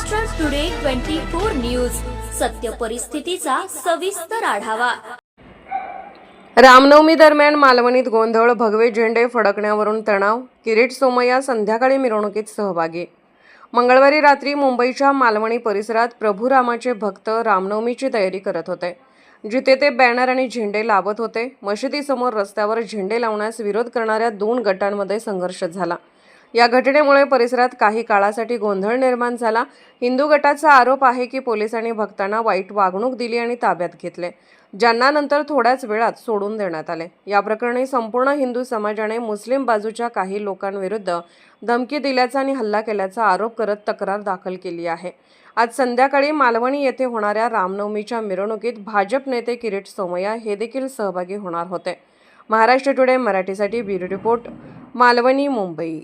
Maharashtra today 24 news, सत्य परिस्थितीचा सविस्तर आढावा। रामनवमी दरम्यान मालवणीत गोंधळ, भगवे झेंडे फडकण्यावरून तणाव, किरीट सोमय्या संध्याकाळी मिरवणुकीत सहभागी। मंगळवारी रात्री मुंबईच्या मालवणी परिसरात प्रभू रामाचे भक्त रामनवमीची तयारी करत होते। जिथे ते बॅनर आणि झेंडे लावत होते, मशिदीसमोर रस्त्यावर झेंडे लावण्यास विरोध करणाऱ्या 2 गटांमध्ये संघर्ष झाला। या घटनेमुळे परिसरात काही काळासाठी गोंधळ निर्माण झाला। हिंदू गटाचा आरोप आहे की पोलिसांनी भक्तांना वाईट वागणूक दिली आणि ताब्यात घेतले, ज्यांना नंतर थोड्याच वेळात सोडून देण्यात आले। या प्रकरणी संपूर्ण हिंदू समाजाने मुस्लिम बाजूच्या काही लोकांविरुद्ध धमकी दिल्याचा आणि हल्ला केल्याचा आरोप करत तक्रार दाखल केली आहे। आज संध्याकाळी मालवणी येथे होणाऱ्या रामनवमीच्या मिरवणुकीत भाजप नेते किरीट सोमय्या हे देखील सहभागी होणार होते। महाराष्ट्र टुडे मराठीसाठी ब्युरो रिपोर्ट, मालवणी, मुंबई।